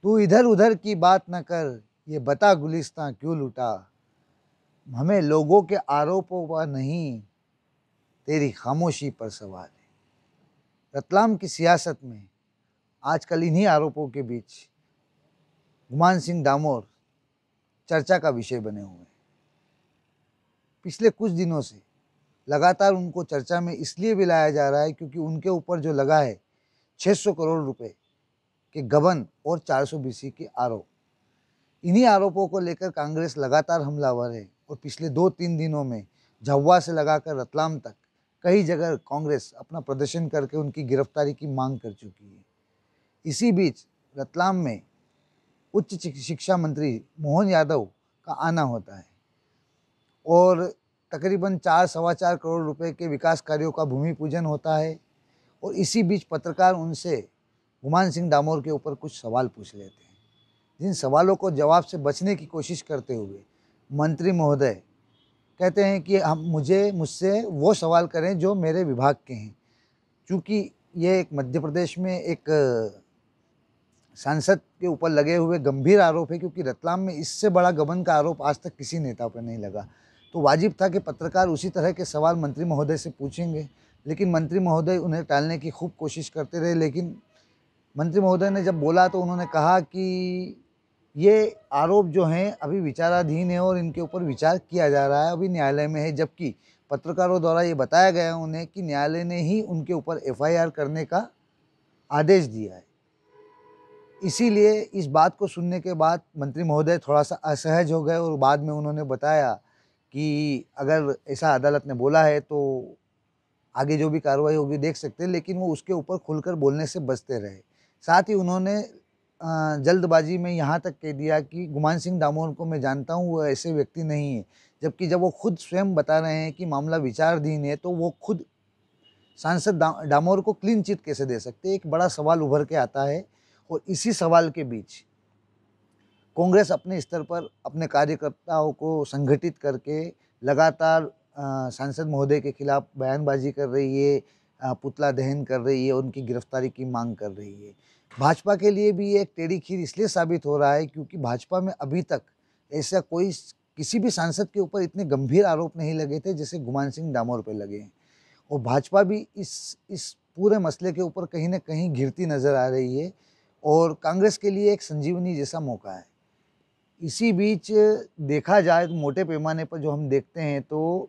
तू इधर उधर की बात न कर, ये बता गुलिस्तां क्यों लूटा। हमें लोगों के आरोपों पर नहीं, तेरी खामोशी पर सवाल है। रतलाम की सियासत में आजकल इन्हीं आरोपों के बीच गुमान सिंह डामोर चर्चा का विषय बने हुए हैं। पिछले कुछ दिनों से लगातार उनको चर्चा में इसलिए भी लाया जा रहा है क्योंकि उनके ऊपर जो लगा है 600 करोड़ रुपए के गबन और 400 बीसी के आरोप, इन्हीं आरोपों को लेकर कांग्रेस लगातार हमलावर है और पिछले 2-3 दिनों में झाबुआ से लगाकर रतलाम तक कई जगह कांग्रेस अपना प्रदर्शन करके उनकी गिरफ्तारी की मांग कर चुकी है। इसी बीच रतलाम में उच्च शिक्षा मंत्री मोहन यादव का आना होता है और तकरीबन 4-4.25 करोड़ रुपए के विकास कार्यों का भूमि पूजन होता है। और इसी बीच पत्रकार उनसे गुमान सिंह डामोर के ऊपर कुछ सवाल पूछ लेते हैं, जिन सवालों को जवाब से बचने की कोशिश करते हुए मंत्री महोदय कहते हैं कि हम मुझसे वो सवाल करें जो मेरे विभाग के हैं। चूँकि ये एक मध्य प्रदेश में एक सांसद के ऊपर लगे हुए गंभीर आरोप है, क्योंकि रतलाम में इससे बड़ा गबन का आरोप आज तक किसी नेता पर नहीं लगा, तो वाजिब था कि पत्रकार उसी तरह के सवाल मंत्री महोदय से पूछेंगे। लेकिन मंत्री महोदय उन्हें टालने की खूब कोशिश करते रहे। लेकिन मंत्री महोदय ने जब बोला तो उन्होंने कहा कि ये आरोप जो हैं अभी विचाराधीन है और इनके ऊपर विचार किया जा रहा है, अभी न्यायालय में है। जबकि पत्रकारों द्वारा ये बताया गया उन्हें कि न्यायालय ने ही उनके ऊपर एफआईआर करने का आदेश दिया है। इसीलिए इस बात को सुनने के बाद मंत्री महोदय थोड़ा सा असहज हो गए और बाद में उन्होंने बताया कि अगर ऐसा अदालत ने बोला है तो आगे जो भी कार्रवाई होगी देख सकते हैं, लेकिन वो उसके ऊपर खुलकर बोलने से बचते रहे। साथ ही उन्होंने जल्दबाजी में यहाँ तक कह दिया कि गुमान सिंह डामोर को मैं जानता हूँ, वो ऐसे व्यक्ति नहीं है। जबकि जब वो खुद स्वयं बता रहे हैं कि मामला विचाराधीन है, तो वो खुद सांसद डामोर को क्लीन चिट कैसे दे सकते हैं, एक बड़ा सवाल उभर के आता है। और इसी सवाल के बीच कांग्रेस अपने स्तर पर अपने कार्यकर्ताओं को संगठित करके लगातार सांसद महोदय के खिलाफ बयानबाजी कर रही है, पुतला दहन कर रही है, उनकी गिरफ्तारी की मांग कर रही है। भाजपा के लिए भी ये एक टेढ़ी खीर इसलिए साबित हो रहा है क्योंकि भाजपा में अभी तक ऐसा कोई किसी भी सांसद के ऊपर इतने गंभीर आरोप नहीं लगे थे जैसे गुमान सिंह डामोर पर लगे हैं। और भाजपा भी इस पूरे मसले के ऊपर कहीं ना कहीं घिरती नज़र आ रही है और कांग्रेस के लिए एक संजीवनी जैसा मौका है। इसी बीच देखा जाए तो मोटे पैमाने पर जो हम देखते हैं तो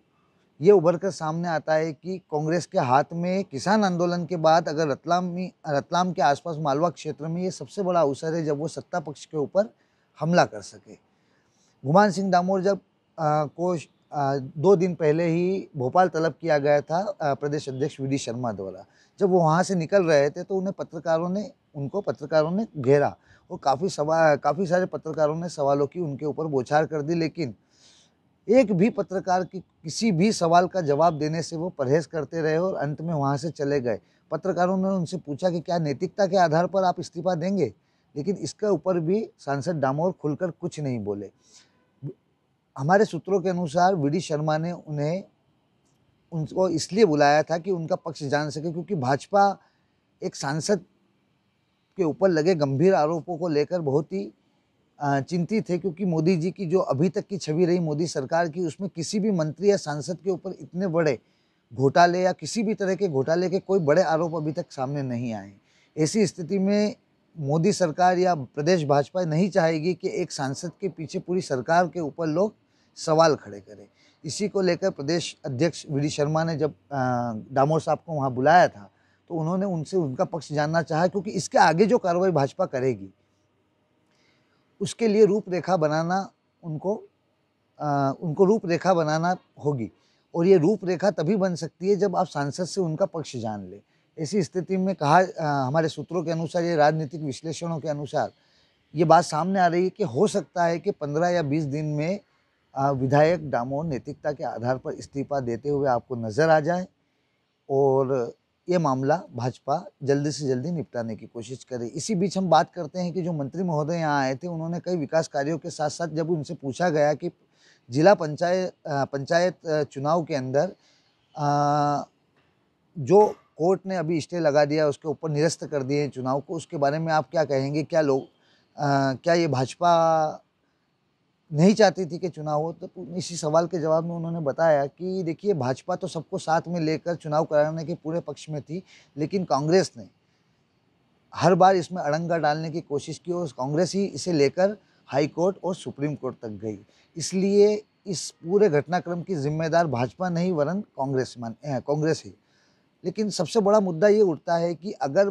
ये उभर कर सामने आता है कि कांग्रेस के हाथ में किसान आंदोलन के बाद अगर रतलाम के आसपास मालवा क्षेत्र में ये सबसे बड़ा अवसर है जब वो सत्ता पक्ष के ऊपर हमला कर सके। गुमान सिंह डामोर जब को 2 दिन पहले ही भोपाल तलब किया गया था प्रदेश अध्यक्ष वी डी शर्मा द्वारा। जब वो वहाँ से निकल रहे थे तो उन्हें पत्रकारों ने घेरा और काफ़ी सारे पत्रकारों ने सवालों की उनके ऊपर बौछार कर दी। लेकिन एक भी पत्रकार की किसी भी सवाल का जवाब देने से वो परहेज करते रहे और अंत में वहाँ से चले गए। पत्रकारों ने उनसे पूछा कि क्या नैतिकता के आधार पर आप इस्तीफा देंगे, लेकिन इसके ऊपर भी सांसद डामोर खुलकर कुछ नहीं बोले। हमारे सूत्रों के अनुसार वी डी शर्मा ने उनको इसलिए बुलाया था कि उनका पक्ष जान सके, क्योंकि भाजपा एक सांसद के ऊपर लगे गंभीर आरोपों को लेकर बहुत ही चिंतित है, क्योंकि मोदी जी की जो अभी तक की छवि रही मोदी सरकार की, उसमें किसी भी मंत्री या सांसद के ऊपर इतने बड़े घोटाले या किसी भी तरह के घोटाले के कोई बड़े आरोप अभी तक सामने नहीं आए। ऐसी स्थिति में मोदी सरकार या प्रदेश भाजपा नहीं चाहेगी कि एक सांसद के पीछे पूरी सरकार के ऊपर लोग सवाल खड़े करें। इसी को लेकर प्रदेश अध्यक्ष वी डी शर्मा ने जब डामोर साहब को वहाँ बुलाया था तो उन्होंने उनसे उनका पक्ष जानना चाहा, क्योंकि इसके आगे जो कार्रवाई भाजपा करेगी उसके लिए रूपरेखा बनाना उनको रूपरेखा बनाना होगी। और ये रूपरेखा तभी बन सकती है जब आप सांसद से उनका पक्ष जान लें। ऐसी स्थिति में हमारे सूत्रों के अनुसार, ये राजनीतिक विश्लेषणों के अनुसार ये बात सामने आ रही है कि हो सकता है कि 15 या 20 दिन में विधायक डामोर नैतिकता के आधार पर इस्तीफा देते हुए आपको नज़र आ जाए और ये मामला भाजपा जल्दी से जल्दी निपटाने की कोशिश करे। इसी बीच हम बात करते हैं कि जो मंत्री महोदय यहाँ आए थे, उन्होंने कई विकास कार्यों के साथ साथ जब उनसे पूछा गया कि जिला पंचायत चुनाव के अंदर जो कोर्ट ने अभी स्टे लगा दिया उसके ऊपर निरस्त कर दिए चुनाव को, उसके बारे में आप क्या कहेंगे? क्या लोग क्या ये भाजपा नहीं चाहती थी कि चुनाव हो? तो इसी सवाल के जवाब में उन्होंने बताया कि देखिए, भाजपा तो सबको साथ में लेकर चुनाव कराने के पूरे पक्ष में थी, लेकिन कांग्रेस ने हर बार इसमें अड़ंगा डालने की कोशिश की और कांग्रेस ही इसे लेकर हाई कोर्ट और सुप्रीम कोर्ट तक गई। इसलिए इस पूरे घटनाक्रम की जिम्मेदार भाजपा नहीं वरन कांग्रेस ही। लेकिन सबसे बड़ा मुद्दा ये उठता है कि अगर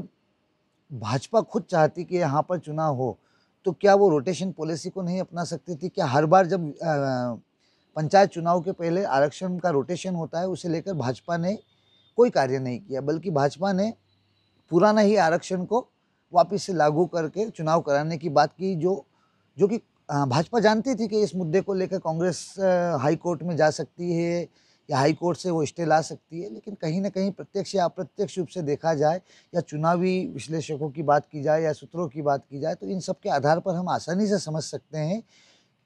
भाजपा खुद चाहती कि यहाँ पर चुनाव हो, तो क्या वो रोटेशन पॉलिसी को नहीं अपना सकती थी? क्या हर बार जब पंचायत चुनाव के पहले आरक्षण का रोटेशन होता है, उसे लेकर भाजपा ने कोई कार्य नहीं किया, बल्कि भाजपा ने पुराना ही आरक्षण को वापस से लागू करके चुनाव कराने की बात की, जो कि भाजपा जानती थी कि इस मुद्दे को लेकर कांग्रेस हाई कोर्ट में जा सकती है या हाई कोर्ट से वो स्टे ला सकती है। लेकिन कहीं ना कहीं प्रत्यक्ष या अप्रत्यक्ष रूप से देखा जाए या चुनावी विश्लेषकों की बात की जाए या सूत्रों की बात की जाए, तो इन सब के आधार पर हम आसानी से समझ सकते हैं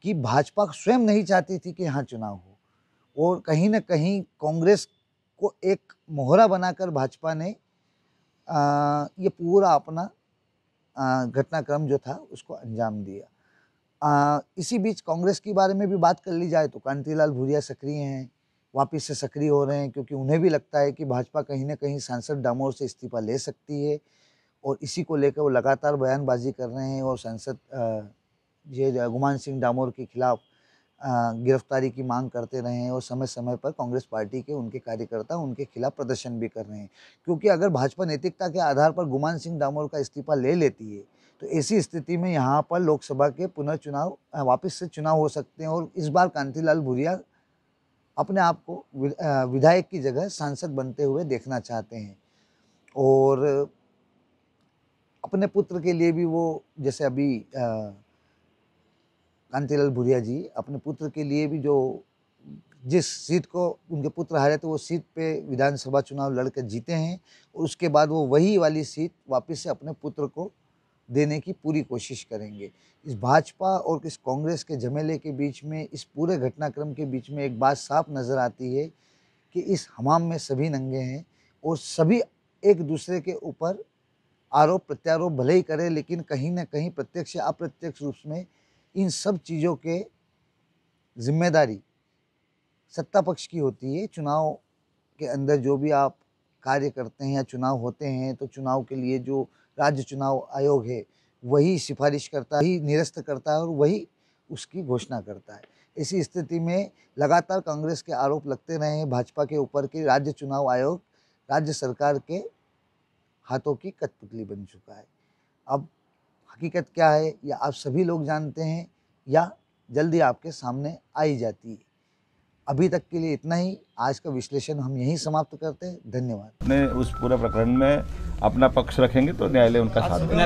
कि भाजपा स्वयं नहीं चाहती थी कि यहाँ चुनाव हो, और कहीं ना कहीं कांग्रेस को एक मोहरा बनाकर भाजपा ने ये पूरा अपना घटनाक्रम जो था उसको अंजाम दिया। इसी बीच कांग्रेस के बारे में भी बात कर ली जाए तो कांतिलाल भूरिया सक्रिय हैं, वापस से सक्रिय हो रहे हैं, क्योंकि उन्हें भी लगता है कि भाजपा कहीं ना कहीं सांसद डामोर से इस्तीफा ले सकती है, और इसी को लेकर वो लगातार बयानबाजी कर रहे हैं और सांसद गुमान सिंह डामोर के खिलाफ गिरफ्तारी की मांग करते रहे हैं, और समय समय पर कांग्रेस पार्टी के उनके कार्यकर्ता उनके खिलाफ प्रदर्शन भी कर रहे हैं। क्योंकि अगर भाजपा नैतिकता के आधार पर गुमान सिंह डामोर का इस्तीफा ले लेती है, तो ऐसी स्थिति में यहाँ पर लोकसभा के पुनर्चुनाव वापस से चुनाव हो सकते हैं, और इस बार कांतिलाल भूरिया अपने आप को विधायक की जगह सांसद बनते हुए देखना चाहते हैं। और अपने पुत्र के लिए भी वो, जैसे अभी कांतिलाल भूरिया जी अपने पुत्र के लिए भी जिस सीट को उनके पुत्र हारे थे, वो सीट पे विधानसभा चुनाव लड़कर जीते हैं, और उसके बाद वो वही वाली सीट वापस से अपने पुत्र को देने की पूरी कोशिश करेंगे। इस भाजपा और इस कांग्रेस के झमेले के बीच में, इस पूरे घटनाक्रम के बीच में एक बात साफ नज़र आती है कि इस हमाम में सभी नंगे हैं, और सभी एक दूसरे के ऊपर आरोप प्रत्यारोप भले ही करें, लेकिन कहीं ना कहीं प्रत्यक्ष या अप्रत्यक्ष रूप में इन सब चीज़ों के जिम्मेदारी सत्ता पक्ष की होती है। चुनाव के अंदर जो भी आप कार्य करते हैं या चुनाव होते हैं, तो चुनाव के लिए जो राज्य चुनाव आयोग है वही सिफारिश करता है, वही निरस्त करता है और वही उसकी घोषणा करता है। इसी स्थिति में लगातार कांग्रेस के आरोप लगते रहे हैं भाजपा के ऊपर कि राज्य चुनाव आयोग राज्य सरकार के हाथों की कठपुतली बन चुका है। अब हकीकत क्या है, या आप सभी लोग जानते हैं या जल्दी आपके सामने आई जाती है। अभी तक के लिए इतना ही। आज का विश्लेषण हम यहीं समाप्त करते हैं। धन्यवाद। अपने उस पूरे प्रकरण में अपना पक्ष रखेंगे तो न्यायालय उनका साथ देगा।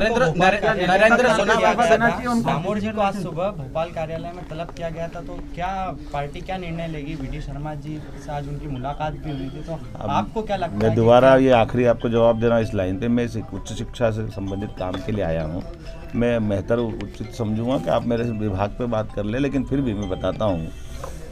डामोर जी को आज सुबह भोपाल कार्यालय में तलब किया गया था, तो क्या पार्टी क्या निर्णय लेगी? वीडी शर्मा जी से आज उनकी मुलाकात भी हुई थी, तो आपको क्या लगता है? मैं दोबारा ये आखिरी आपको जवाब देना इस लाइन पे, मैं उच्च शिक्षा से संबंधित काम के लिए आया हूँ। मैं बेहतर उचित समझूंगा कि आप मेरे विभाग पे बात कर ले, लेकिन फिर भी मैं बताता हूँ,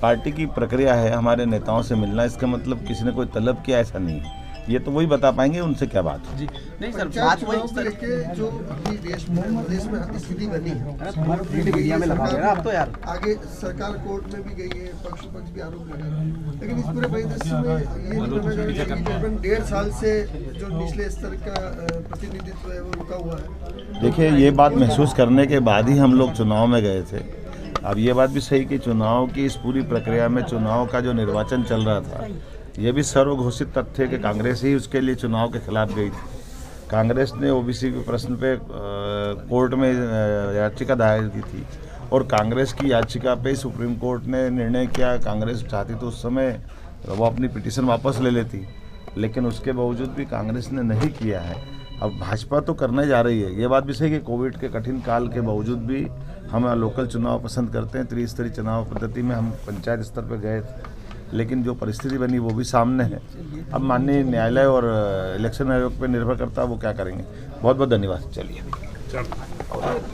पार्टी की प्रक्रिया है हमारे नेताओं से मिलना, इसका मतलब किसी ने कोई तलब किया ऐसा नहीं है। ये तो वही बता पाएंगे उनसे क्या बात जी। नहीं सर, बात वही लेके जो अभी देश में स्थिति बनी है, मीडिया में लगा रहे आप तो यार, आगे सरकार कोर्ट में भी गई है, पक्ष भी आरोप लगा रहे हैं, लेकिन इस पूरे परिदृश्य में ये तकरीबन 1.5 साल से जो निचले स्तर का प्रतिनिधित्व है वो रुका हुआ है। देखिए, ये बात महसूस करने के बाद ही हम लोग चुनाव में गए थे। अब ये बात भी सही कि चुनाव की इस पूरी प्रक्रिया में चुनाव का जो निर्वाचन चल रहा था, ये भी सर्वघोषित तथ्य है कि कांग्रेस ही उसके लिए चुनाव के खिलाफ गई थी। कांग्रेस ने ओबीसी के प्रश्न पे कोर्ट में याचिका दायर की थी, और कांग्रेस की याचिका पे सुप्रीम कोर्ट ने निर्णय किया। कांग्रेस चाहती तो उस समय वो अपनी पिटीशन वापस ले लेती, लेकिन उसके बावजूद भी कांग्रेस ने नहीं किया है। अब भाजपा तो करने जा रही है। ये बात भी सही कि कोविड के कठिन काल के बावजूद भी हम लोकल चुनाव पसंद करते हैं। त्रिस्तरीय चुनाव पद्धति में हम पंचायत स्तर पर गए थे, लेकिन जो परिस्थिति बनी वो भी सामने है। अब माननीय न्यायालय और इलेक्शन आयोग पर निर्भर करता है वो क्या करेंगे। बहुत बहुत धन्यवाद। चलिए।